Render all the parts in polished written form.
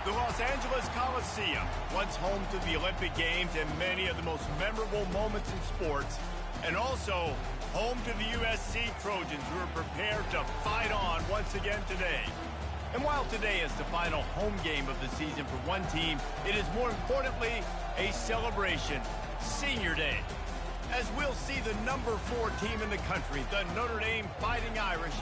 The Los Angeles Coliseum, once home to the Olympic Games and many of the most memorable moments in sports, and also home to the USC Trojans, who are prepared to fight on once again today. And while today is the final home game of the season for one team, it is more importantly a celebration, Senior Day, as we'll see the number 4 team in the country, the Notre Dame Fighting Irish,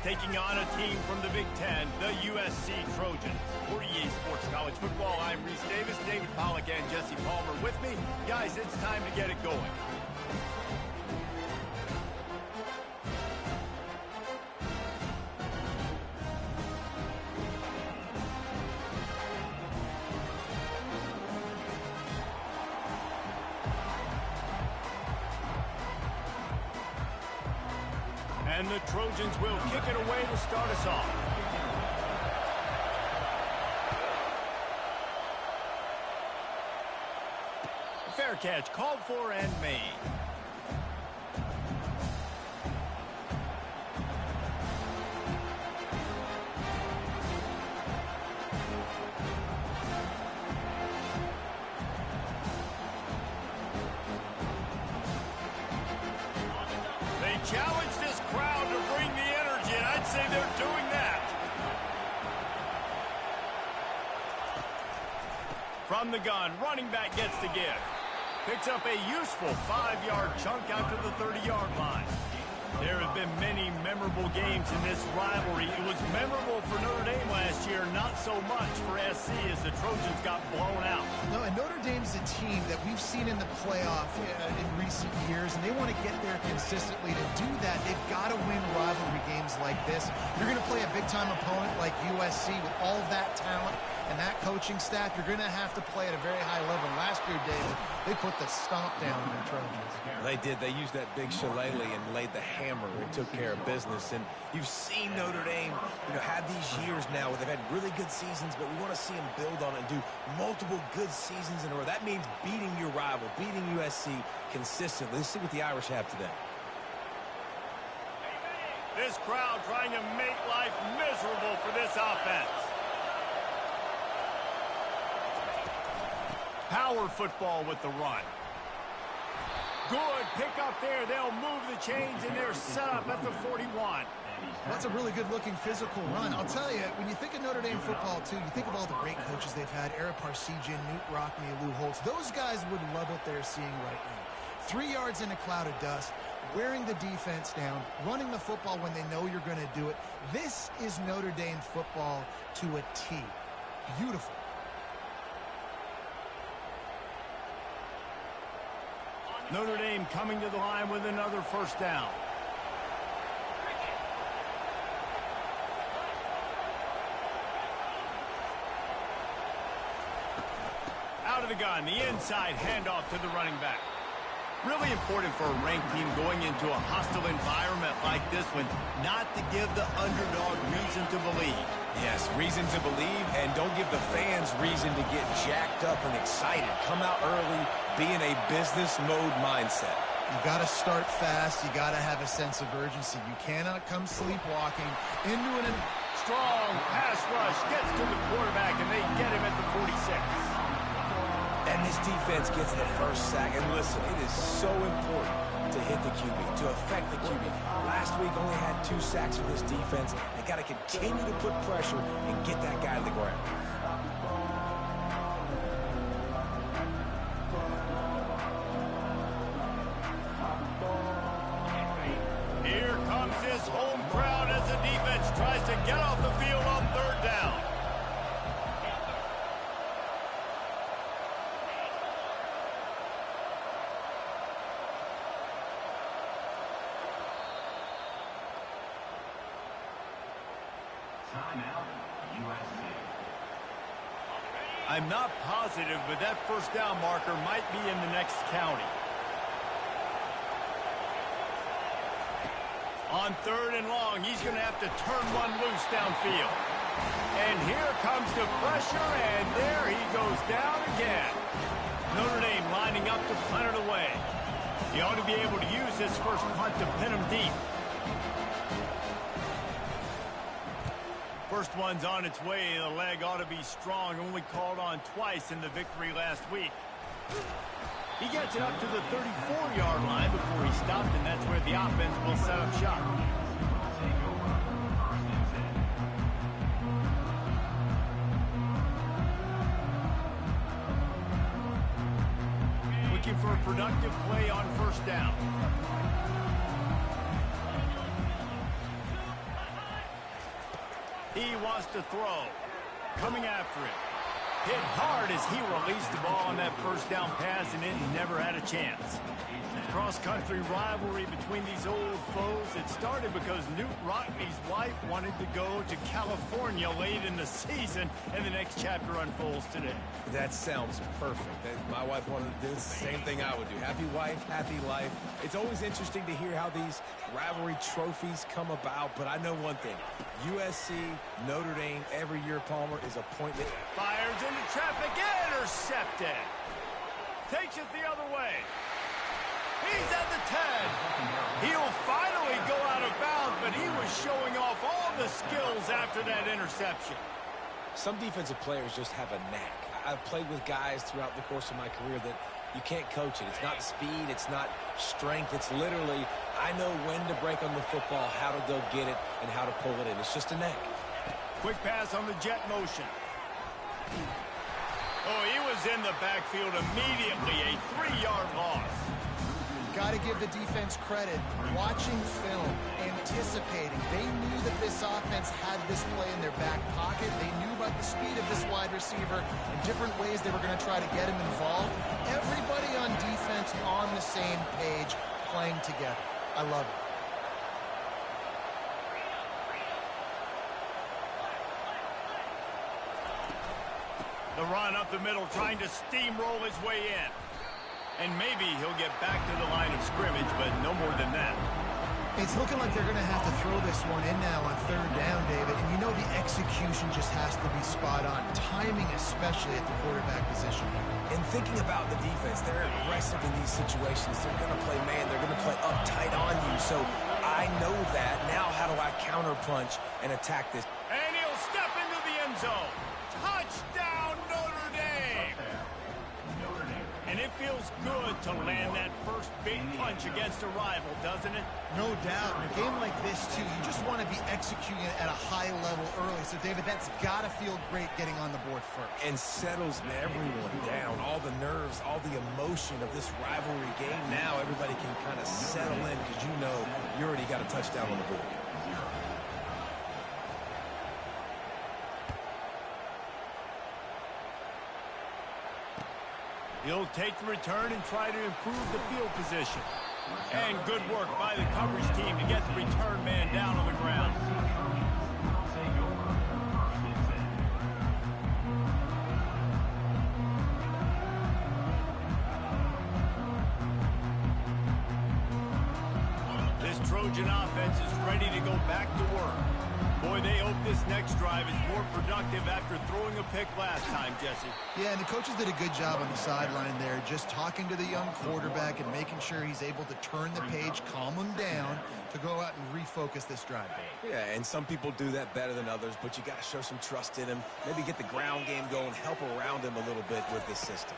taking on a team from the Big Ten, the USC Trojans. For EA Sports College Football, I'm Reese Davis, David Pollack, and Jesse Palmer with me. Guys, it's time to get it going. And the Trojans will kick it away to start us off. Fair catch called for and made. Challenge this crowd to bring the energy, and I'd say they're doing that. From the gun, running back gets the give. Picks up a useful 5-yard chunk out to the 30-yard line. There have been many memorable games in this rivalry. It was memorable for Notre Dame last year, not so much for SC as the Trojans got blown out. No, and Notre Dame's a team that we've seen in the playoff in recent years, and they want to get there consistently. To do that, they've got to win rivalry games like this. You're going to play a big-time opponent like USC with all of that talent and that coaching staff. You're going to have to play at a very high level. Last year, David, they put the stomp down on the Trojans. They did. They used that big shillelagh and laid the hammer and took care of business. And you've seen Notre Dame, have these years now where they've had really good seasons, but we want to see them build on it and do multiple good seasons in a row. That means beating your rival, beating USC consistently. Let's see what the Irish have today. This crowd trying to make life miserable for this offense. Power football with the run. Good pick up there. They'll move the chains, and they're set up at the 41. That's a really good-looking physical run. I'll tell you, when you think of Notre Dame football, too, you think of all the great coaches they've had, Eric Parsegian, Newt Rockne, Lou Holtz. Those guys would love what they're seeing right now. 3 yards in a cloud of dust, wearing the defense down, running the football when they know you're going to do it. This is Notre Dame football to a T. Beautiful. Notre Dame coming to the line with another first down. Out of the gun, the inside handoff to the running back. Really important for a ranked team going into a hostile environment like this one, not to give the underdog reason to believe. Yes, reason to believe, and don't give the fans reason to get jacked up and excited. Come out early, be in a business mode mindset. You got to start fast. You got to have a sense of urgency. You cannot come sleepwalking into an strong pass rush. Gets to the quarterback, and they get him at the 46. And this defense gets the first sack. And listen, it is so important to hit the QB, to affect the QB. Last week only had 2 sacks for this defense. They got to continue to put pressure and get that guy to the ground. Here comes this home crowd as the defense tries to get off the field on 3rd down. I'm not positive, but that first down marker might be in the next county. On 3rd and long, he's going to have to turn one loose downfield. And here comes the pressure, and there he goes down again. Notre Dame lining up to punt it away. He ought to be able to use this first punt to pin him deep. First one's on its way. The leg ought to be strong. Only called on twice in the victory last week. He gets it up to the 34-yard line before he stopped, and that's where the offense will set up shop. Looking for a productive play on first down. He wants to throw. Coming after it. Hit hard as he released the ball on that first down pass, and it never had a chance. Cross-country rivalry between these old foes. It started because Newt Rockne's wife wanted to go to California late in the season, and the next chapter unfolds today. That sounds perfect. My wife wanted to do the same thing I would do. Happy wife, happy life. It's always interesting to hear how these rivalry trophies come about, but I know one thing. USC, Notre Dame, every year, Palmer, is a point that... Fires into traffic, intercepted. Takes it the other way. He's at the 10. He'll finally go out of bounds, but he was showing off all the skills after that interception. Some defensive players just have a knack. I've played with guys throughout the course of my career that you can't coach it. It's not speed, it's not strength. It's literally, I know when to break on the football, how to go get it, and how to pull it in. It's just a knack. Quick pass on the jet motion. Oh, he was in the backfield immediately. A 3-yard loss. Got to give the defense credit. Watching film, anticipating. They knew that this offense had this play in their back pocket. They knew about the speed of this wide receiver and different ways they were going to try to get him involved. Everybody on defense on the same page, playing together. I love it. The run up the middle, trying to steamroll his way in. And maybe he'll get back to the line of scrimmage, but no more than that. It's looking like they're going to have to throw this one in now on third down, David. And you know the execution just has to be spot on. Timing especially at the quarterback position. And thinking about the defense, they're aggressive in these situations. They're going to play man. They're going to play uptight on you. So I know that. Now how do I counterpunch and attack this? And he'll step into the end zone. Touchdown, Notre Dame! And it feels good to land that first big punch against a rival, doesn't it? No doubt. In a game like this, too, you just want to be executing it at a high level early. So, David, that's got to feel great getting on the board first. And settles everyone down. All the nerves, all the emotion of this rivalry game. Now everybody can kind of settle in because you know you already got a touchdown on the board. He'll take the return and try to improve the field position. And good work by the coverage team to get the return man down on the ground. This Trojan offense is ready to go back to work. Boy, they hope this next drive is more productive after throwing a pick last time, Jesse. Yeah, and the coaches did a good job on the sideline there, just talking to the young quarterback and making sure he's able to turn the page, calm him down, to go out and refocus this drive. Yeah, and some people do that better than others, but you got to show some trust in him, maybe get the ground game going, help around him a little bit with this system.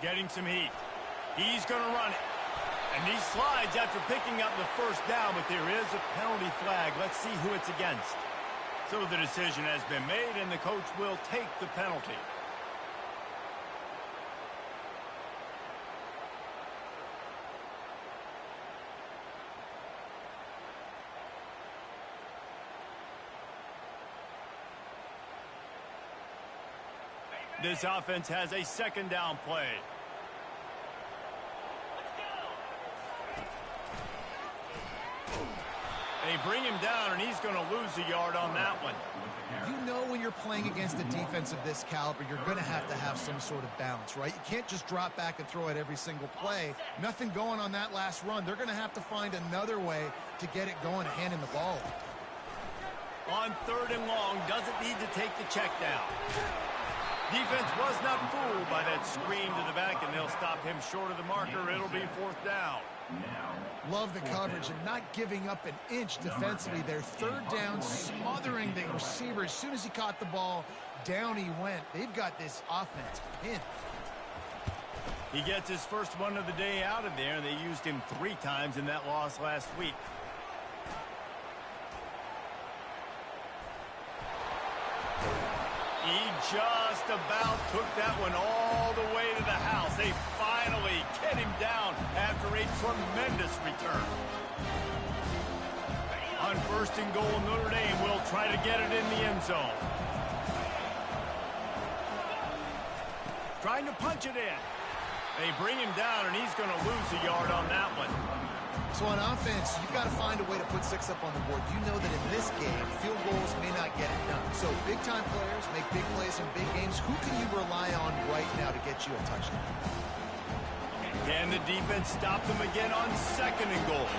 Getting some heat. He's going to run it. And he slides after picking up the first down, but there is a penalty flag. Let's see who it's against. So the decision has been made, and the coach will take the penalty. This offense has a second down play. They bring him down, and he's going to lose a yard on that one. You know when you're playing against a defense of this caliber, you're going to have some sort of bounce, right? You can't just drop back and throw it every single play. Nothing going on that last run. They're going to have to find another way to get it going, handing the ball. On third and long, doesn't need to take the check down. Defense was not fooled by that screen to the back, and they'll stop him short of the marker. It'll be fourth down. Love the coverage and not giving up an inch defensively. Their third down, smothering the receiver. As soon as he caught the ball, down he went. They've got this offense pinned. He gets his first one of the day out of there. They used him 3 times in that loss last week. He just about took that one all the way to the house. They finally get him down after a tremendous return. On 1st and goal, Notre Dame will try to get it in the end zone. Trying to punch it in. They bring him down, and he's going to lose a yard on that one. So on offense, you've got to find a way to put 6 up on the board. You know that in this game, field goals may not get it done. So big-time players make big plays in big games. Who can you rely on right now to get you a touchdown? Can the defense stop them again on 2nd and goal?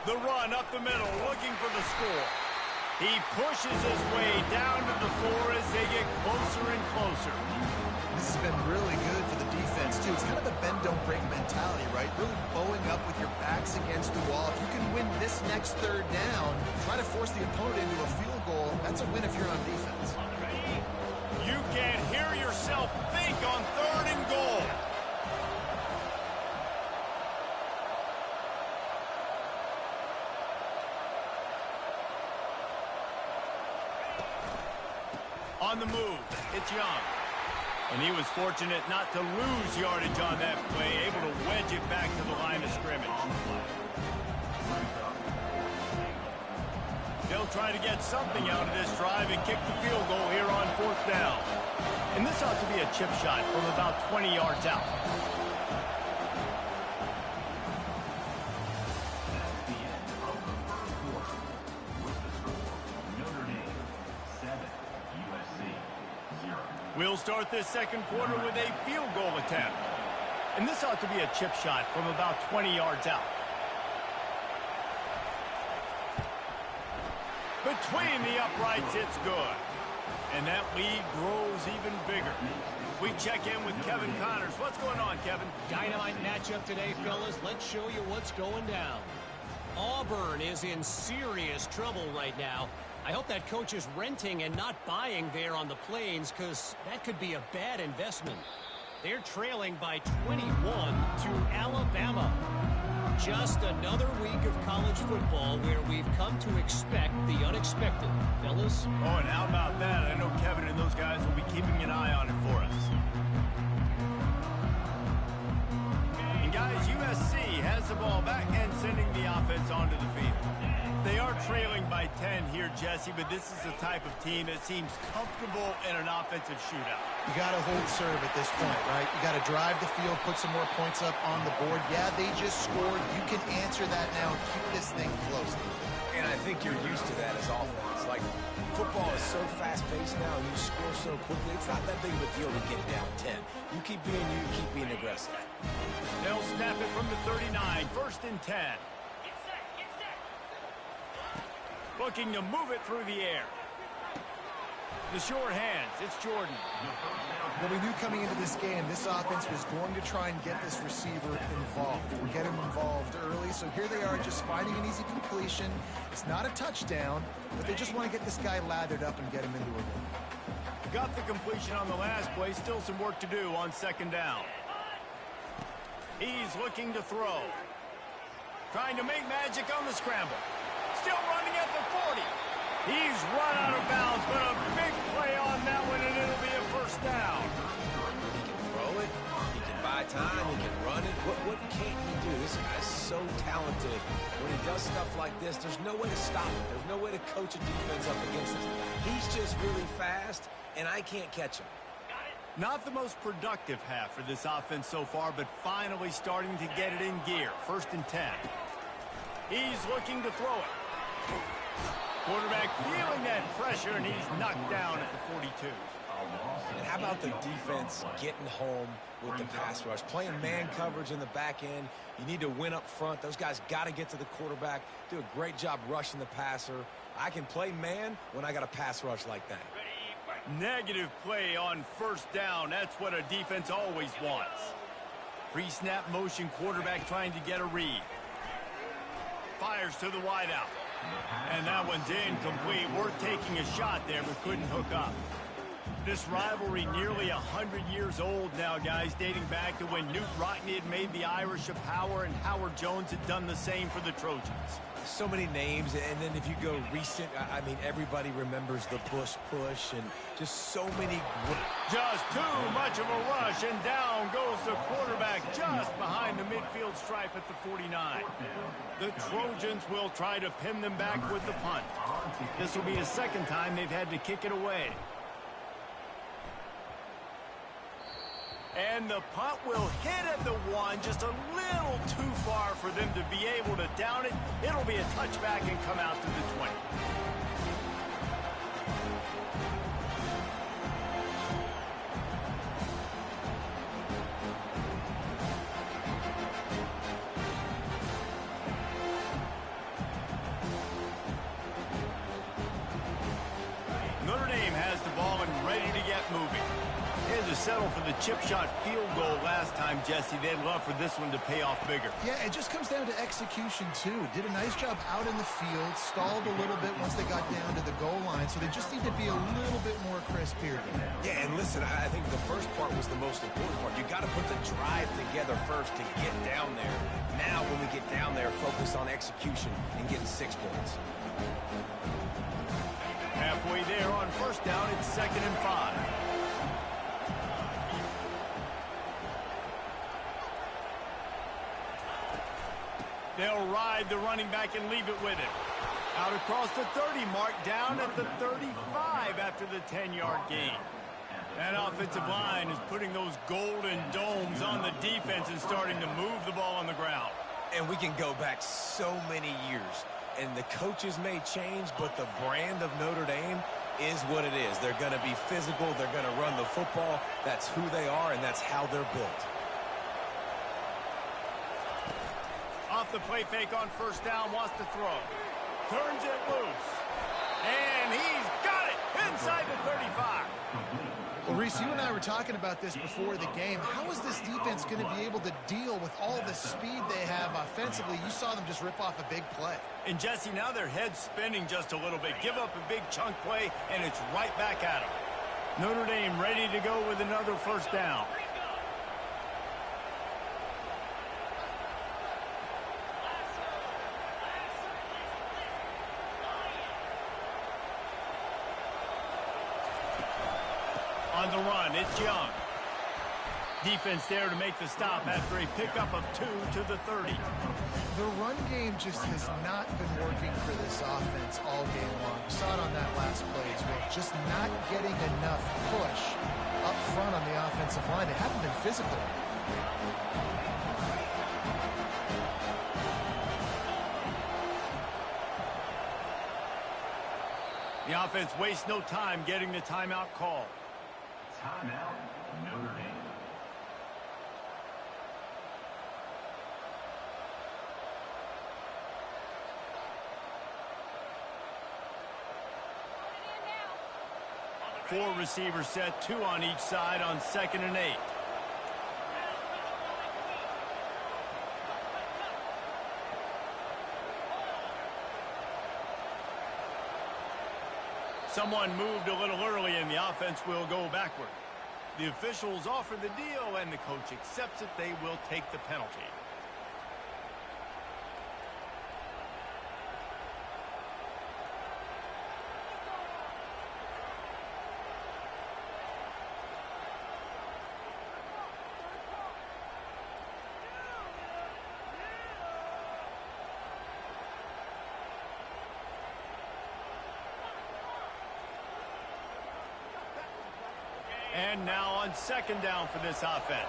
The run up the middle, looking for the score. He pushes his way down to the floor as they get closer and closer. This has been really good for the defense, too. It's kind of the bend-don't-break mentality, right? Really bowing up with your backs against the wall. If you can win this next 3rd down, try to force the opponent into a field goal, that's a win if you're on defense. You can't hear yourself think on 3rd and goal. On the move, it's Young. And he was fortunate not to lose yardage on that play, able to wedge it back to the line of scrimmage. They'll try to get something out of this drive and kick the field goal here on 4th down. And this ought to be a chip shot from about 20 yards out. We'll start this 2nd quarter with a field goal attempt. And this ought to be a chip shot from about 20 yards out. Between the uprights, it's good. And that lead grows even bigger. We check in with Kevin Connors. What's going on, Kevin? Dynamite matchup today, fellas. Let's show you what's going down. Auburn is in serious trouble right now. I hope that coach is renting and not buying there on the Plains, because that could be a bad investment. They're trailing by 21 to Alabama. Just another week of college football where we've come to expect the unexpected. Fellas? Oh, and how about that? I know Kevin and those guys will be keeping an eye on it for us. And guys, USC has the ball back and sending the offense onto the field. They are trailing by 10 here, Jesse, but this is the type of team that seems comfortable in an offensive shootout. You got to hold serve at this point, right? You got to drive the field, put some more points up on the board. Yeah, they just scored. You can answer that now and keep this thing close. And I think you're used to that as offense. Like, football is so fast-paced now, and you score so quickly, it's not that big of a deal to get down 10. You keep being you, keep being aggressive. They'll snap it from the 39, 1st and 10. Looking to move it through the air. The short hands, it's Jordan. Well, we knew coming into this game, this offense was going to try and get this receiver involved. Get him involved early, so here they are just finding an easy completion. It's not a touchdown, but they just want to get this guy lathered up and get him into a game. Got the completion on the last play, still some work to do on 2nd down. He's looking to throw. Trying to make magic on the scramble. Still running at the 40. He's run out of bounds, but a big play on that one, and it'll be a 1st down. He can throw it. He can buy time. He can run it. What can't he do? This guy's so talented. When he does stuff like this, there's no way to stop it. There's no way to coach a defense up against this. He's just really fast, and I can't catch him. Not the most productive half for this offense so far, but finally starting to get it in gear. 1st and 10. He's looking to throw it. Quarterback feeling that pressure, and he's knocked down at the 42. And how about the defense getting home with the pass rush? Playing man coverage in the back end. You need to win up front. Those guys got to get to the quarterback, do a great job rushing the passer. I can play man when I got a pass rush like that. Negative play on first down. That's what a defense always wants. Pre-snap motion quarterback trying to get a read. Fires to the wideout. And that one's incomplete. Worth taking a shot there, but couldn't hook up. This rivalry nearly 100 years old now, guys, dating back to when Newt Rockne had made the Irish a power and Howard Jones had done the same for the Trojans. So many names, and then if you go recent, I mean, everybody remembers the Bush push and just so many. Just too much of a rush, and down goes the quarterback just behind the midfield stripe at the 49. The Trojans will try to pin them back with the punt. This will be the second time they've had to kick it away. And the punt will hit at the 1, just a little too far for them to be able to down it. It'll be a touchback and come out to the 20. Notre Dame has the ball and ready to get moving. They had to settle for the chip shot field goal last time, Jesse. They'd love for this one to pay off bigger. Yeah, it just comes down to execution, too. Did a nice job out in the field, stalled a little bit once they got down to the goal line, so they just need to be a little bit more crisp here. Yeah, and listen, I think the first part was the most important part. You got to put the drive together first to get down there. Now, when we get down there, focus on execution and getting 6 points. Halfway there on first down, it's 2nd and 5. They'll ride the running back and leave it with him. Out across the 30 mark, down at the 35 after the 10-yard gain. That offensive line is putting those golden domes on the defense and starting to move the ball on the ground. And we can go back so many years. And the coaches may change, but the brand of Notre Dame is what it is. They're going to be physical. They're going to run the football. That's who they are, and that's how they're built. Off the play fake on first down, wants to throw. Turns it loose. And he's got it inside the 35. Well, Reese, you and I were talking about this before the game. How is this defense going to be able to deal with all the speed they have offensively? You saw them just rip off a big play. And, Jesse, now their head's spinning just a little bit. Give up a big chunk play, and it's right back at them. Notre Dame ready to go with another first down. On the run, it's Young. Defense there to make the stop after a pickup of 2 to the 30. The run game just has not been working for this offense all game long. We saw it on that last play as well. Just not getting enough push up front on the offensive line. They haven't been physical. The offense wastes no time getting the timeout call. Timeout, Notre Dame. Four receivers set, 2 on each side on 2nd and 8. Someone moved a little early and the offense will go backward. The officials offer the deal and the coach accepts it. They will take the penalty. And now on 2nd down for this offense.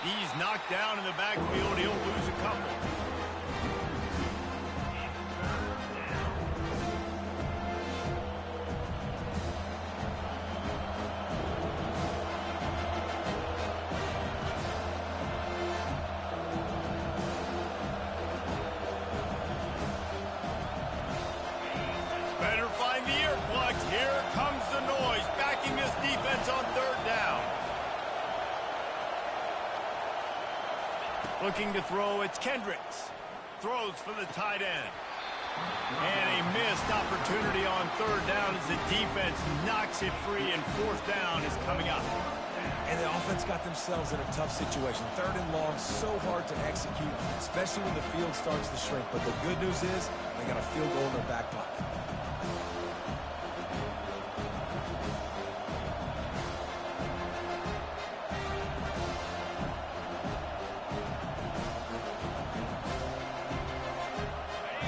He's knocked down in the backfield. He'll lose a couple. Looking to throw, it's Kendricks. Throws for the tight end. And a missed opportunity on third down as the defense knocks it free, and fourth down is coming up. And the offense got themselves in a tough situation. Third and long, so hard to execute, especially when the field starts to shrink. But the good news is they got a field goal in their back pocket.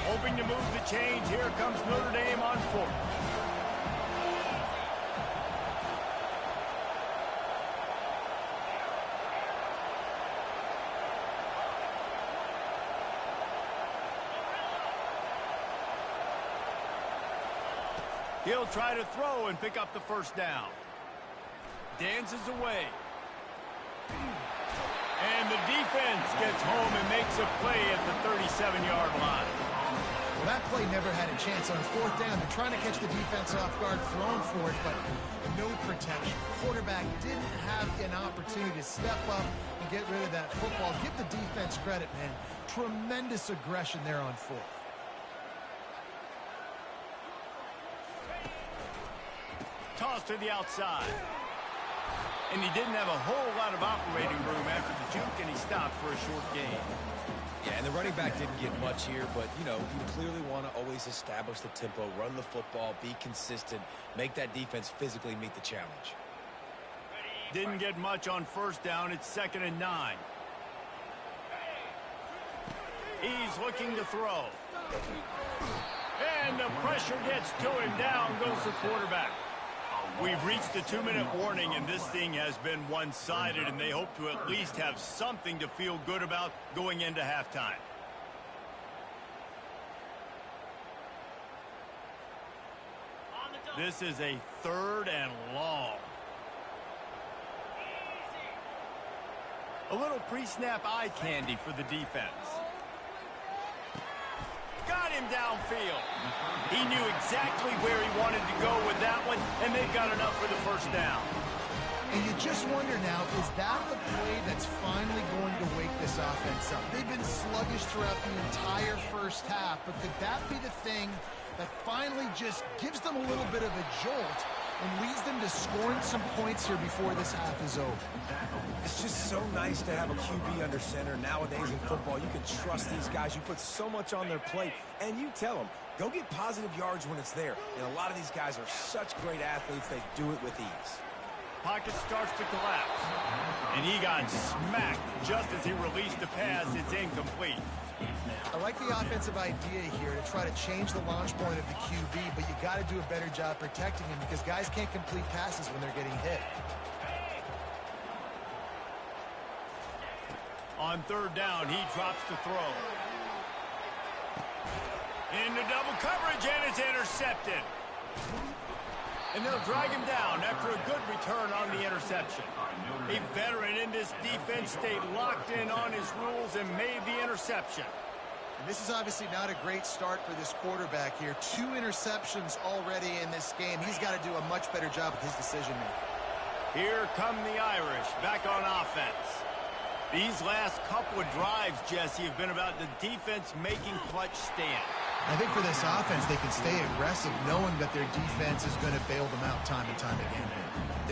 Hoping to move the chains. Here comes Notre Dame on fourth. He'll try to throw and pick up the first down. Dances away. And the defense gets home and makes a play at the 37-yard line. Well, that play never had a chance on fourth down. They're trying to catch the defense off guard, throwing for it, but no protection. Quarterback didn't have an opportunity to step up and get rid of that football. Give the defense credit, man. Tremendous aggression there on fourth. Toss to the outside. And he didn't have a whole lot of operating room after the juke, and he stopped for a short gain. Yeah, and the running back didn't get much here, but, you know, you clearly want to always establish the tempo, run the football, be consistent, make that defense physically meet the challenge. Didn't get much on first down. It's 2nd and 9. He's looking to throw. And the pressure gets to him. Down goes the quarterback. We've reached the 2-minute warning, and this thing has been one-sided, and they hope to at least have something to feel good about going into halftime. This is a 3rd and long. A little pre-snap eye candy for the defense. Got him downfield. He knew exactly where he wanted to go with that one, and they've got enough for the first down. And you just wonder now, is that the play that's finally going to wake this offense up? They've been sluggish throughout the entire first half, but could that be the thing that finally just gives them a little bit of a jolt and leads them to scoring some points here before this half is over? It's just so nice to have a QB under center. Nowadays in football, you can trust these guys. You put so much on their plate, and you tell them, go get positive yards when it's there. And a lot of these guys are such great athletes, they do it with ease. Pocket starts to collapse. And he got smacked just as he released the pass. It's incomplete. I like the offensive idea here to try to change the launch point of the QB, but you got to do a better job protecting him because guys can't complete passes when they're getting hit. On 3rd down, he drops the throw. Into double coverage, and it's intercepted. And they'll drag him down after a good return on the interception. A veteran in this defense stayed locked in on his rules and made the interception. And this is obviously not a great start for this quarterback here. 2 interceptions already in this game. He's got to do a much better job with his decision-making. Here come the Irish back on offense. These last couple of drives, Jesse, have been about the defense making clutch stand. I think for this offense, they can stay aggressive knowing that their defense is going to bail them out time and time again.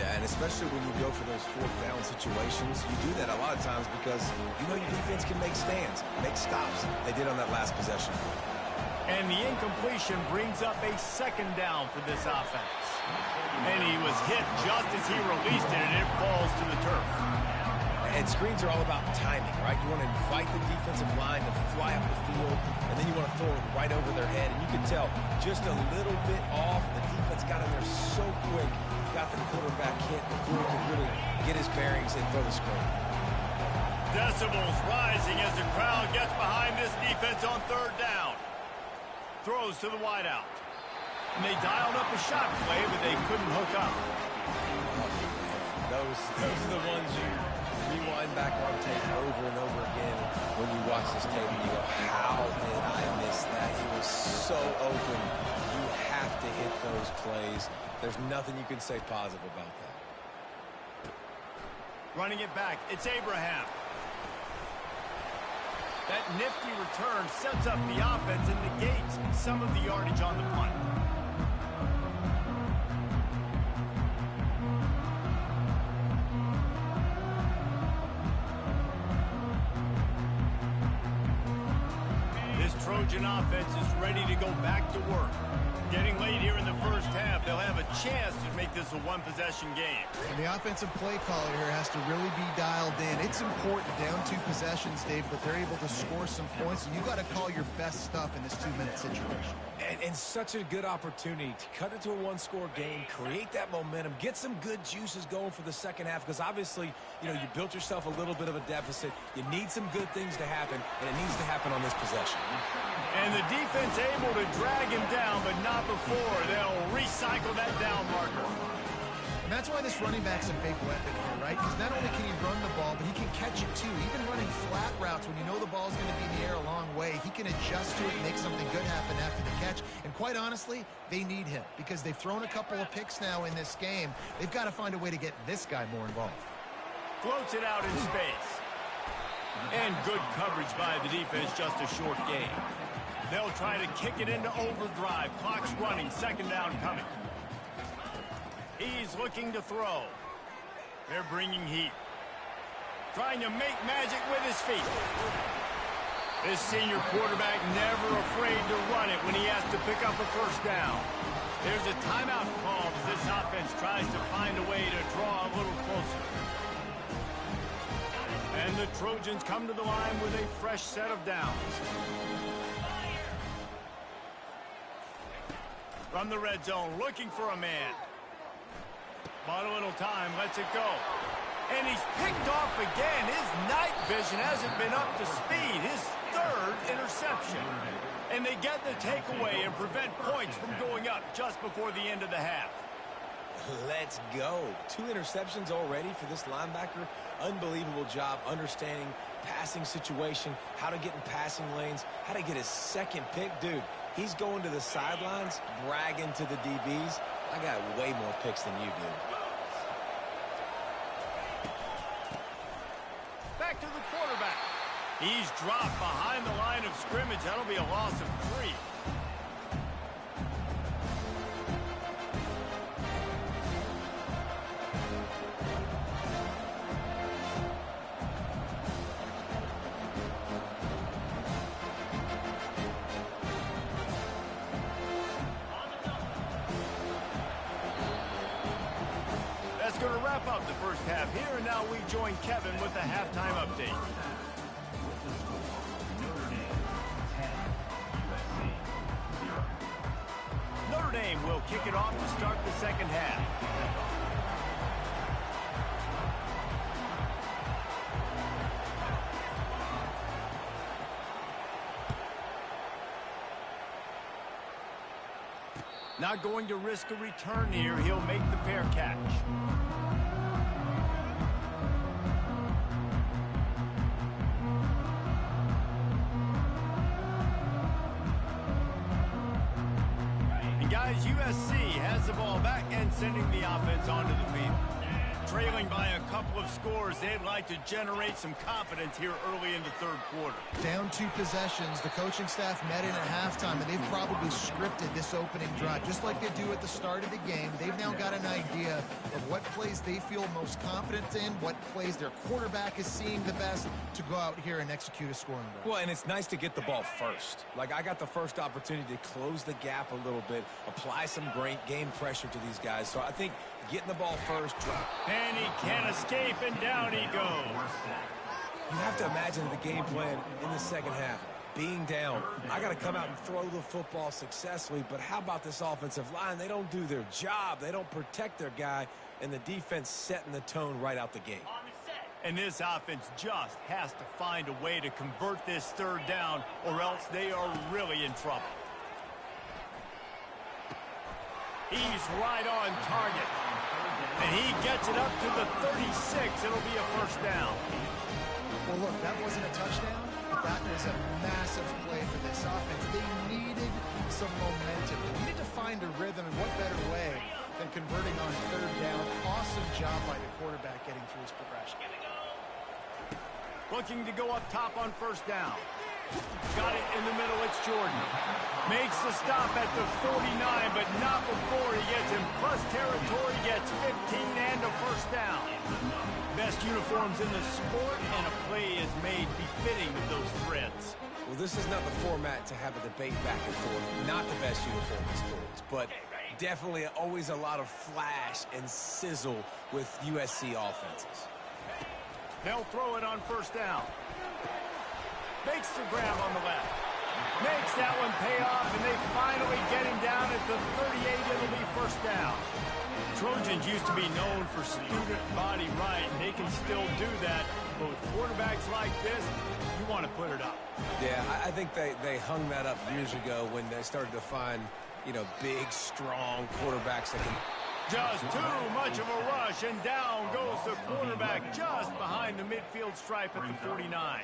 Yeah, and especially when you go for those 4th down situations, you do that a lot of times because you know your defense can make stands, make stops. They did on that last possession. And the incompletion brings up a 2nd down for this offense. And he was hit just as he released it, and it falls to the turf. And screens are all about timing, right? You want to invite the defensive line to fly up the field, and then you want to throw it right over their head. And you can tell just a little bit off. The defense got in there so quick, got the quarterback hit before he could really get his bearings and throw the screen. Decibels rising as the crowd gets behind this defense on 3rd down. Throws to the wideout. And they dialed up a shot play, but they couldn't hook up. Those are the ones you rewind back on tape over and over again when you watch this tape and you go, how did I miss that? He was so open. You have to hit those plays. There's nothing you can say positive about that. Running it back, it's Abraham. That nifty return sets up the offense and negates some of the yardage on the punt. This Trojan offense is ready to go back to work. Getting late here in the first half, they'll have a chance to make this a one-possession game. And the offensive play caller here has to really be dialed in. It's important down 2 possessions, Dave, but they're able to score some points, and you got to call your best stuff in this 2-minute situation. And such a good opportunity to cut into a one-score game, create that momentum, get some good juices going for the second half, because obviously, you built yourself a little bit of a deficit. You need some good things to happen, and it needs to happen on this possession. And the defense able to drag him down, but not before. They'll recycle that down marker. And that's why this running back's a big weapon here, right? Because not only can he run the ball, but he can catch it too. Even running flat routes when you know the ball's going to be in the air a long way, he can adjust to it and make something good happen after the catch. And quite honestly, they need him because they've thrown a couple of picks now in this game. They've got to find a way to get this guy more involved. Floats it out in space. And good coverage by the defense, just a short game. They'll try to kick it into overdrive. Clock's running, second down coming. He's looking to throw. They're bringing heat. Trying to make magic with his feet. This senior quarterback never afraid to run it when he has to pick up a first down. There's a timeout called as this offense tries to find a way to draw a little closer. And the Trojans come to the line with a fresh set of downs. From the red zone, looking for a man. But a little time, lets it go. And he's picked off again. His night vision hasn't been up to speed. His 3rd interception. And they get the takeaway and prevent points from going up just before the end of the half. Let's go. 2 interceptions already for this linebacker. Unbelievable job understanding passing situation, how to get in passing lanes, how to get his second pick. Dude, he's going to the sidelines, bragging to the DBs. I got way more picks than you do. Back to the quarterback. He's dropped behind the line of scrimmage. That'll be a loss of 3. That's going to wrap up the first half here, and now we join Kevin with the halftime update. Notre Dame will kick it off to start the second half. Not going to risk a return here. He'll make the fair catch. And guys, USC has the ball back and sending the offense onto the field. Trailing by a couple of scores, they'd like to generate some confidence here early in the 3rd quarter. Down 2 possessions, the coaching staff met in at halftime, and they've probably scripted this opening drive. Just like they do at the start of the game, they've now got an idea of what plays they feel most confident in, what plays their quarterback is seeing the best to go out here and execute a scoring drive. Well, and it's nice to get the ball first. Like, I got the first opportunity to close the gap a little bit, apply some great game pressure to these guys. So I think getting the ball first. And he can't escape, and down he goes. You have to imagine the game plan in the second half. Being down, I got to come out and throw the football successfully, but how about this offensive line? They don't do their job. They don't protect their guy, and the defense setting the tone right out the gate. And this offense just has to find a way to convert this 3rd down, or else they are really in trouble. He's right on target. And he gets it up to the 36. It'll be a first down. Well, look, that wasn't a touchdown, but that was a massive play for this offense. They needed some momentum. They needed to find a rhythm, and what better way than converting on 3rd down. Awesome job by the quarterback getting through his progression. Looking to go up top on first down. Got it in the middle, it's Jordan. Makes the stop at the 49, but not before he gets in plus territory, gets 15 and a first down. Best uniforms in the sport, and a play is made befitting of those threads. Well, this is not the format to have a debate back and forth. Not the best uniform in sports, but definitely always a lot of flash and sizzle with USC offenses. They'll throw it on first down. Makes the grab on the left. Makes that one pay off, and they finally get him down at the 38. It'll be first down. Trojans used to be known for student body right. They can still do that. But with quarterbacks like this, you want to put it up. Yeah, I think they hung that up years ago when they started to find, you know, big, strong quarterbacks that can... Just too much of a rush, and down goes the quarterback just behind the midfield stripe at the 49.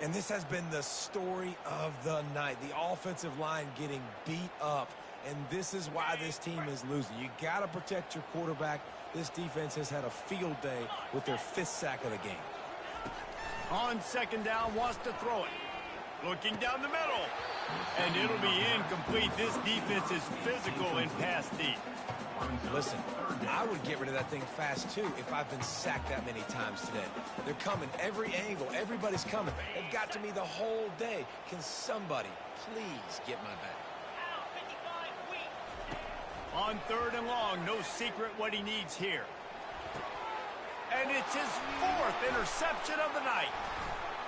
And this has been the story of the night. The offensive line getting beat up, and this is why this team is losing. You got to protect your quarterback. This defense has had a field day with their 5th sack of the game. On second down, wants to throw it. Looking down the middle. And it'll be incomplete. This defense is physical in pass deep. Listen, I would get rid of that thing fast, too, if I've been sacked that many times today. They're coming every angle. Everybody's coming. They've got to me the whole day. Can somebody please get my back? On third and long, no secret what he needs here. And it's his 4th interception of the night.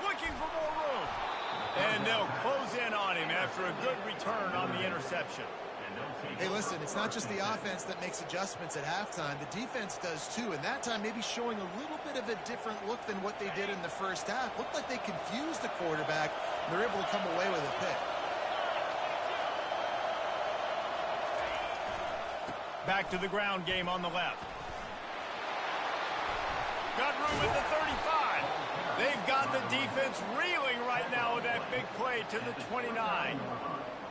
Looking for more room. And they'll close in on him after a good return on the interception. Hey, listen, it's not just the offense that makes adjustments at halftime. The defense does, too, and that time maybe showing a little bit of a different look than what they did in the first half. Looked like they confused the quarterback, and they're able to come away with a pick. Back to the ground game on the left. Got room at the 35. They've got the defense reeling right now with that big play to the 29.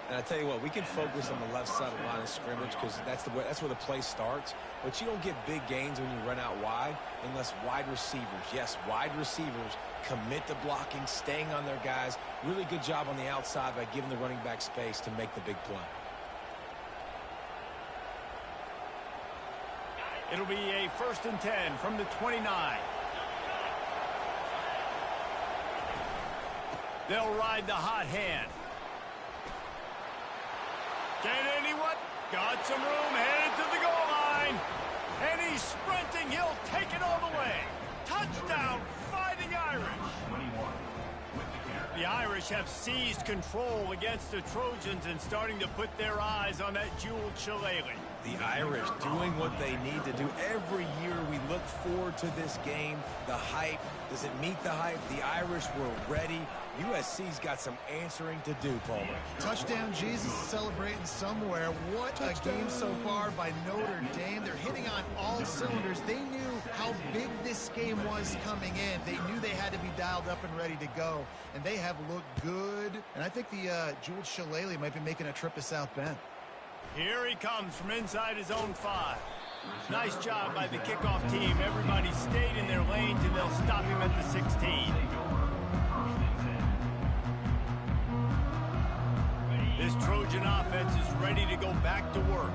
And I tell you what, we can focus on the left side of the line of scrimmage because that's where the play starts. But you don't get big gains when you run out wide unless wide receivers, yes, wide receivers commit to blocking, staying on their guys. Really good job on the outside by giving the running back space to make the big play. It'll be a 1st and 10 from the 29. They'll ride the hot hand. Can anyone? Got some room, headed to the goal line. And he's sprinting. He'll take it all the way. Touchdown, Fighting Irish. The Irish have seized control against the Trojans and starting to put their eyes on that jeweled shillelagh. The Irish doing what they need to do. Every year we look forward to this game. The hype, does it meet the hype? The Irish were ready. USC's got some answering to do, Palmer. Touchdown Jesus is celebrating somewhere. What a game so far by Notre Dame. They're hitting on all cylinders. They knew how big this game was coming in. They knew they had to be dialed up and ready to go. And they have looked good. And I think the jeweled shillelagh might be making a trip to South Bend. Here he comes from inside his own 5. Nice job by the kickoff team. Everybody stayed in their lanes, and they'll stop him at the 16. This Trojan offense is ready to go back to work.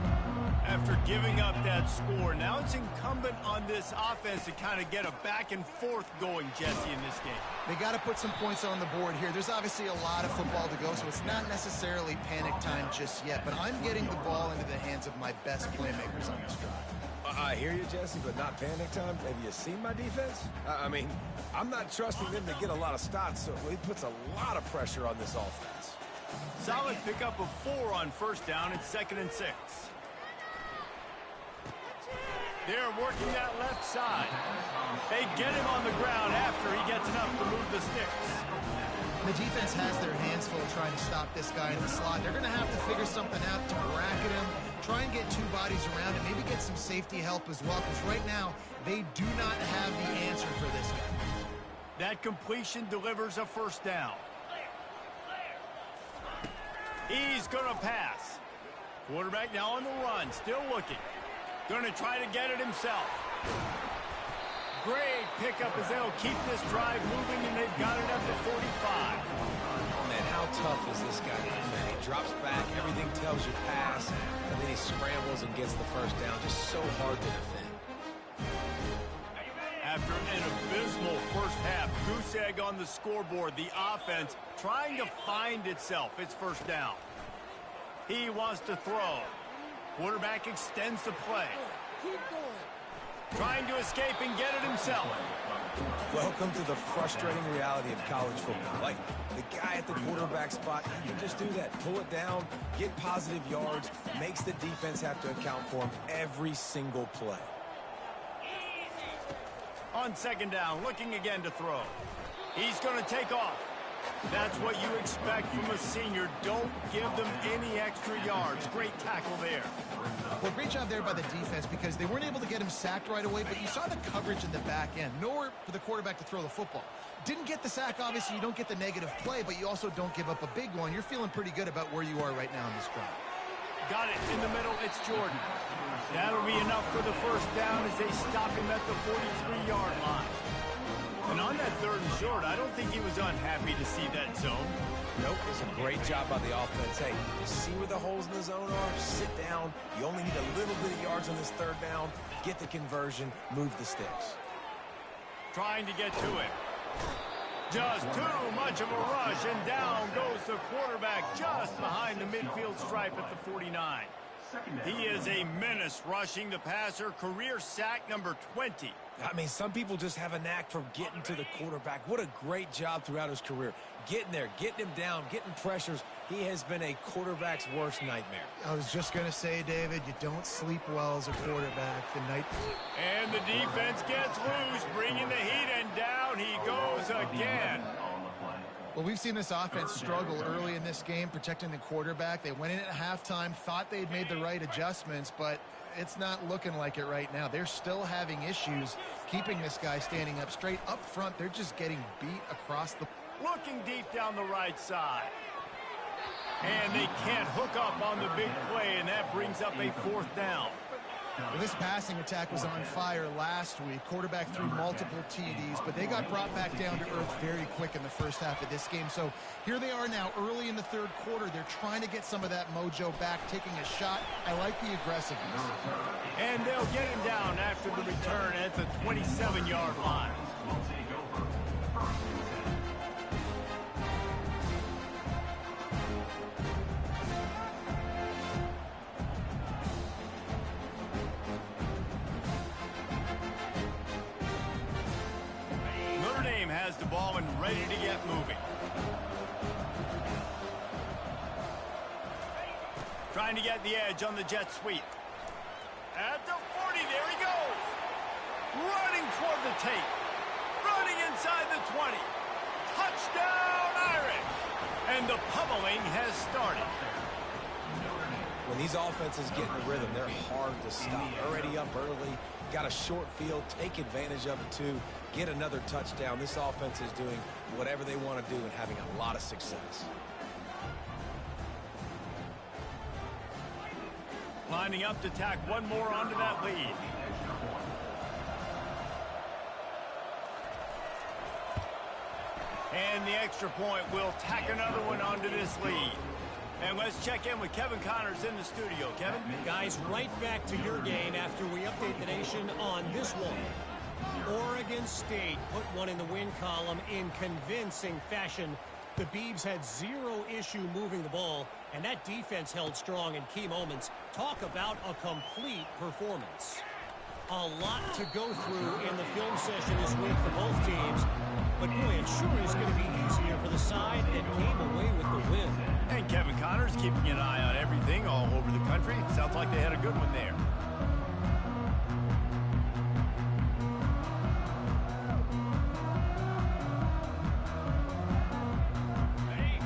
After giving up that score, now it's incumbent on this offense to kind of get a back and forth going, Jesse, in this game. They got to put some points on the board here. There's obviously a lot of football to go, so it's not necessarily panic time just yet, but I'm getting the ball into the hands of my best playmakers on this drive. I hear you, Jesse, but not panic time. Have you seen my defense? I mean, I'm not trusting them to get a lot of stops, so it puts a lot of pressure on this offense. Solid pickup of 4 on first down. It's 2nd and 6. They're working that left side. They get him on the ground after he gets enough to move the sticks. The defense has their hands full trying to stop this guy in the slot. They're going to have to figure something out to bracket him, try and get 2 bodies around him, maybe get some safety help as well, because right now they do not have the answer for this guy. That completion delivers a first down. He's going to pass. Quarterback now on the run, still looking. Going to try to get it himself. Great pickup as they'll keep this drive moving, and they've got it up to 45. Man, how tough is this guy to defend? He drops back, everything tells you pass, and then he scrambles and gets the first down. Just so hard to defend. After an abysmal first half, goose egg on the scoreboard, the offense trying to find itself. It's first down. He wants to throw. Quarterback extends the play. Trying to escape and get it himself. Welcome to the frustrating reality of college football. Like, the guy at the quarterback spot, he can just do that. Pull it down, get positive yards, makes the defense have to account for him every single play. On second down, looking again to throw. He's going to take off. That's what you expect from a senior. Don't give them any extra yards. Great tackle there. Well, great job there by the defense because they weren't able to get him sacked right away, but you saw the coverage in the back end. Nowhere for the quarterback to throw the football. Didn't get the sack, obviously. You don't get the negative play, but you also don't give up a big one. You're feeling pretty good about where you are right now in this drive. Got it in the middle. It's Jordan. That'll be enough for the first down as they stop him at the 43-yard line. And on that third and short, I don't think he was unhappy to see that zone. Nope, it's a great job by the offense. Hey, you see where the holes in the zone are? Sit down. You only need a little bit of yards on this third down. Get the conversion. Move the sticks. Trying to get to it. Just too much of a rush, and down goes the quarterback just behind the midfield stripe at the 49. He is a menace rushing the passer. Career sack number 20. I mean, some people just have a knack for getting to the quarterback. What a great job throughout his career. Getting there, getting him down, getting pressures. He has been a quarterback's worst nightmare. I was just going to say, David, you don't sleep well as a quarterback the night. And the defense gets loose, bringing the heat, and down he goes again. Well, we've seen this offense struggle early in this game, protecting the quarterback. They went in at halftime, thought they'd made the right adjustments, but it's not looking like it right now. They're still having issues keeping this guy standing up straight. Up front, they're just getting beat across the... Looking deep down the right side. And they can't hook up on the big play, and that brings up a fourth down. Well, this passing attack was on fire last week. Quarterback threw multiple TDs, but they got brought back down to earth very quick in the first half of this game. So here they are now early in the third quarter. They're trying to get some of that mojo back, taking a shot. I like the aggressiveness. And they'll get him down after the return at the 27-yard line. Has the ball and ready to get moving. Trying to get the edge on the jet sweep. At the 40, there he goes. Running toward the tape. Running inside the 20. Touchdown, Irish. And the pummeling has started. When these offenses get in a rhythm, they're hard to stop. Already up early, got a short field, take advantage of it too, get another touchdown. This offense is doing whatever they want to do and having a lot of success. Lining up to tack one more onto that lead. And the extra point will tack another one onto this lead. And let's check in with Kevin Connors in the studio. Kevin? Guys, right back to your game after we update the nation on this one. Oregon State put one in the win column in convincing fashion. The Beavs had zero issue moving the ball, and that defense held strong in key moments. Talk about a complete performance. A lot to go through in the film session this week for both teams. But boy, it sure is going to be easier for the side that came away with the win. And Kevin Connors keeping an eye on everything all over the country. Sounds like they had a good one there.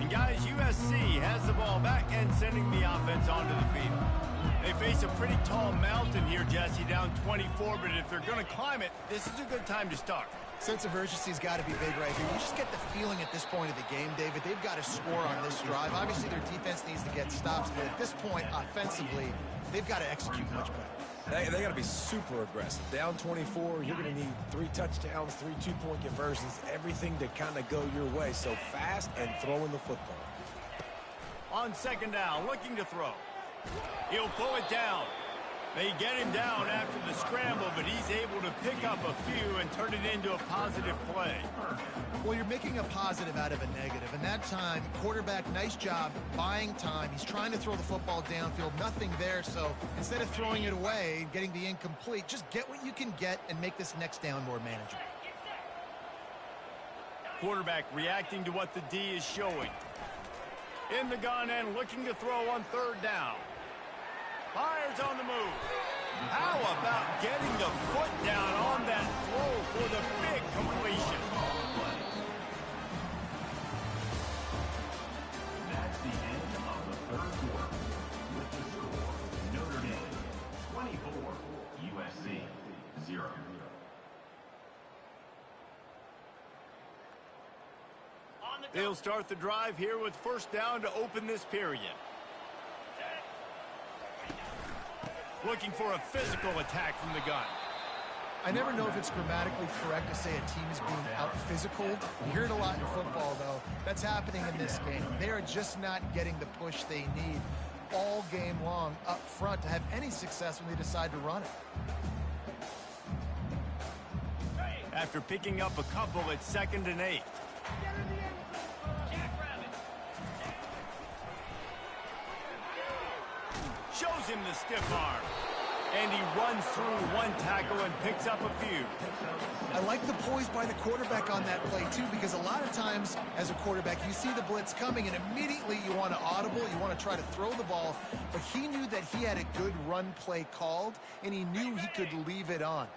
And guys, USC has the ball back and sending the offense onto the field. They face a pretty tall mountain here, Jesse, down 24, but if they're going to climb it, this is a good time to start. Sense of urgency's got to be big right here. You just get the feeling at this point of the game, David, they've got to score on this drive. Obviously, their defense needs to get stops, but at this point, offensively, they've got to execute much better. They got to be super aggressive. Down 24, you're going to need 3 touchdowns, 3 two-point conversions, everything to kind of go your way. So fast and throwing the football. On second down, looking to throw. He'll pull it down. They get him down after the scramble, but he's able to pick up a few and turn it into a positive play. Well, you're making a positive out of a negative. And that time, quarterback, nice job buying time. He's trying to throw the football downfield. Nothing there. So instead of throwing it away and getting the incomplete, just get what you can get and make this next down more manageable. Quarterback reacting to what the D is showing. In the gun and looking to throw on third down. Fires on the move. How about getting the foot down on that throw for the big completion? That's the end of the third quarter. With the score, Notre Dame 24, USC 0. They'll start the drive here with first down to open this period. Looking for a physical attack from the gun. I never know if it's grammatically correct to say a team is being out-physicaled. You hear it a lot in football, though. That's happening in this game. They are just not getting the push they need all game long up front to have any success when they decide to run it. After picking up a couple, it's 2nd and 8. Shows him the stiff arm. And he runs through one tackle and picks up a few. I like the poise by the quarterback on that play, too, because a lot of times as a quarterback, you see the blitz coming, and immediately you want to audible, you want to try to throw the ball. But he knew that he had a good run play called, and he knew he could leave it on.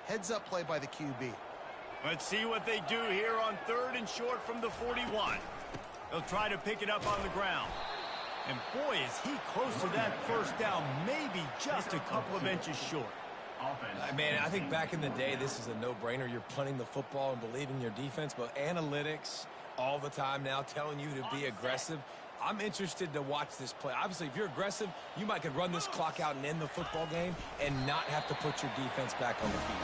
Heads-up play by the QB. Let's see what they do here on 3rd and short from the 41. They'll try to pick it up on the ground. And boy, is he close to that first down, maybe just a couple of inches short. Man, I think back in the day, this is a no-brainer. You're punting the football and believing your defense, but analytics all the time now telling you to be aggressive. I'm interested to watch this play. Obviously, if you're aggressive, you might could run this clock out and end the football game and not have to put your defense back on the field.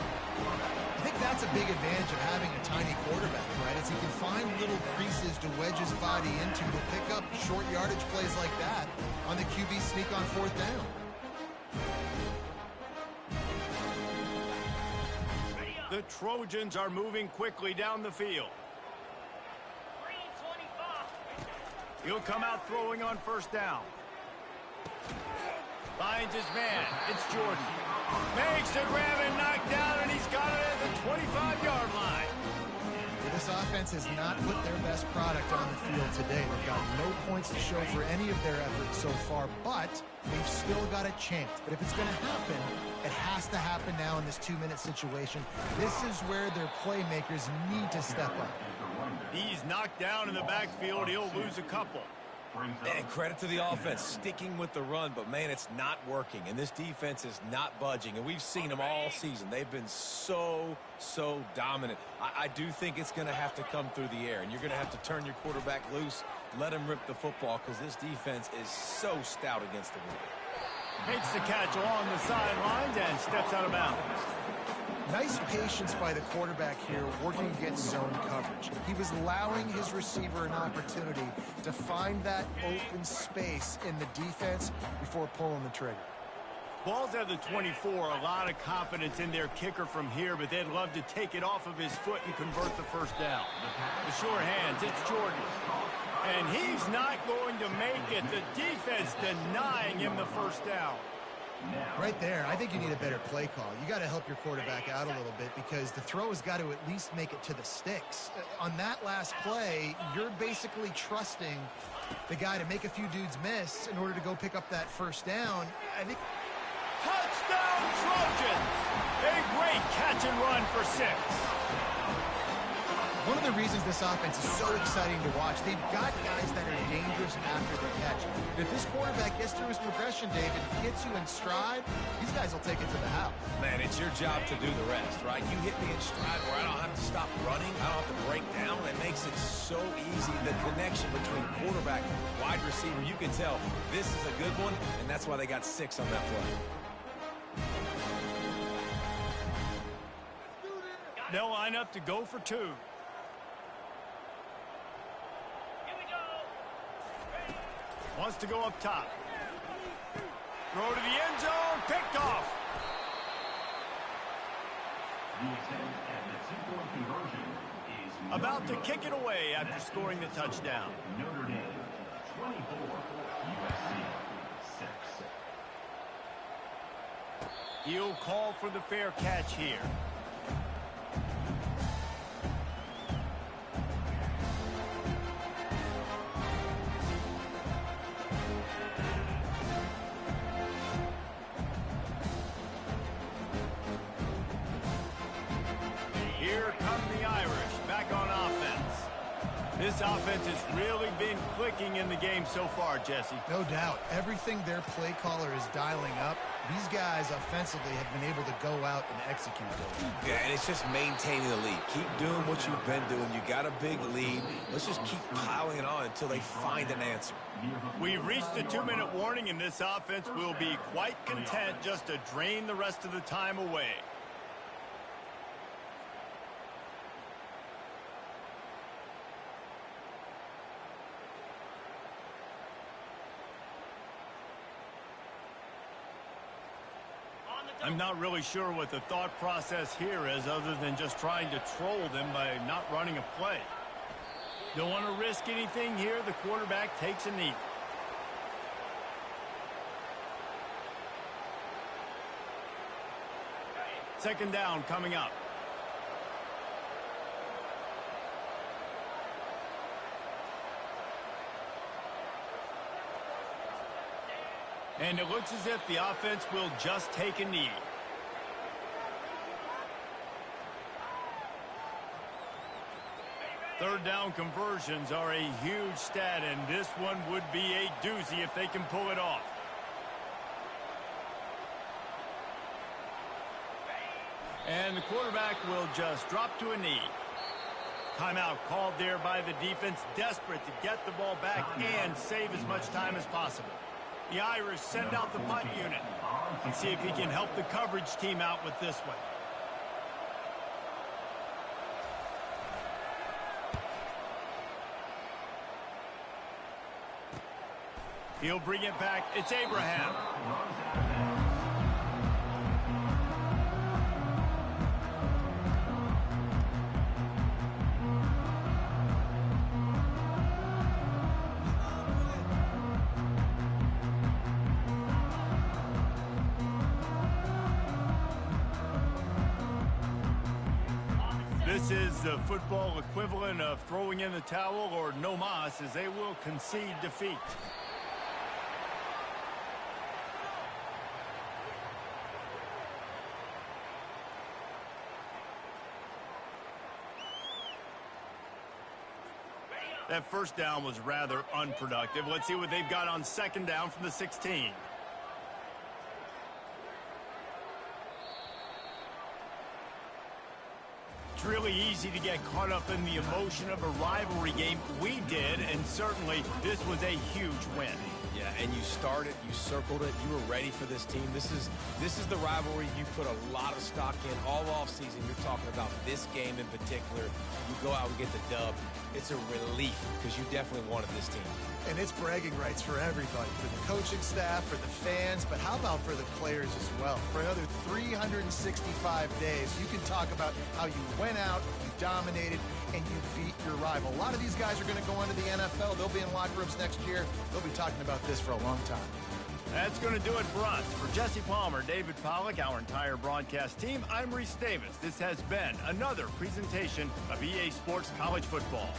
I think that's a big advantage of having a tiny quarterback, right? Is he can find little creases to wedge his body into to pick up short yardage plays like that on the QB sneak on 4th down. The Trojans are moving quickly down the field. He'll come out throwing on first down. Finds his man. It's Jordan. Makes the grab and knocked down, and he's got it at the 25-yard line. This offense has not put their best product on the field today. They've got no points to show for any of their efforts so far, but they've still got a chance. But if it's going to happen, it has to happen now in this 2-minute situation. This is where their playmakers need to step up. He's knocked down in the backfield. He'll lose a couple. And credit to the offense, sticking with the run, but, man, it's not working. And this defense is not budging. And we've seen them all season. They've been so dominant. I do think it's going to have to come through the air. And you're going to have to turn your quarterback loose, let him rip the football, because this defense is so stout against the run. Makes the catch along the sidelines and steps out of bounds. Nice patience by the quarterback here working against zone coverage. He was allowing his receiver an opportunity to find that open space in the defense before pulling the trigger. Ball's at the 24. A lot of confidence in their kicker from here, but they'd love to take it off of his foot and convert the first down. The sure hands, it's Jordan. And he's not going to make it. The defense denying him the first down. Right there, I think you need a better play call. You got to help your quarterback out a little bit because the throw has got to at least make it to the sticks. On that last play, you're basically trusting the guy to make a few dudes miss in order to go pick up that first down. I think. Touchdown Trojans! A great catch and run for 6. One of the reasons this offense is so exciting to watch, they've got guys that are dangerous after the catch. But if this quarterback gets through his progression, David, gets you in stride, these guys will take it to the house. Man, it's your job to do the rest, right? You hit me in stride where I don't have to stop running. I don't have to break down. It makes it so easy. The connection between quarterback and wide receiver, you can tell this is a good one, and that's why they got 6 on that play. They'll line up to go for 2. Wants to go up top. Throw to the end zone. Picked off. The attempt at the two-point conversion is About to kick it away after scoring the touchdown. Notre Dame 24, USC 6. He'll call for the fair catch here. Here come the Irish back on offense. This offense has really been clicking in the game so far, Jesse. No doubt. Everything their play caller is dialing up, these guys offensively have been able to go out and execute those. Yeah, and it's just maintaining the lead. Keep doing what you've been doing. You got a big lead. Let's just keep piling it on until they find an answer. We've reached the 2-minute warning, and this offense will be quite content just to drain the rest of the time away. I'm not really sure what the thought process here is other than just trying to troll them by not running a play. Don't want to risk anything here. The quarterback takes a knee. Second down coming up. And it looks as if the offense will just take a knee. Third down conversions are a huge stat, and this one would be a doozy if they can pull it off. And the quarterback will just drop to a knee. Timeout called there by the defense, desperate to get the ball back and save as much time as possible. The Irish send out the punt unit and see if he can help the coverage team out with this one. He'll bring it back. It's Abraham. This is the football equivalent of throwing in the towel or no mas, as they will concede defeat. That first down was rather unproductive. Let's see what they've got on second down from the 16. It's really easy to get caught up in the emotion of a rivalry game. We did, and certainly this was a huge win. Yeah, and you started, you circled it, you were ready for this team. This is the rivalry you put a lot of stock in all offseason. You're talking about this game in particular. You go out and get the dub. It's a relief because you definitely wanted this team. And it's bragging rights for everybody, for the coaching staff, for the fans, but how about for the players as well? For another 365 days, you can talk about how you went out, you dominated, and you beat your rival. A lot of these guys are going to go into the NFL. They'll be in locker rooms next year. They'll be talking about this for a long time. That's going to do it for us. For Jesse Palmer, David Pollack, our entire broadcast team, I'm Reese Davis. This has been another presentation of EA Sports College Football.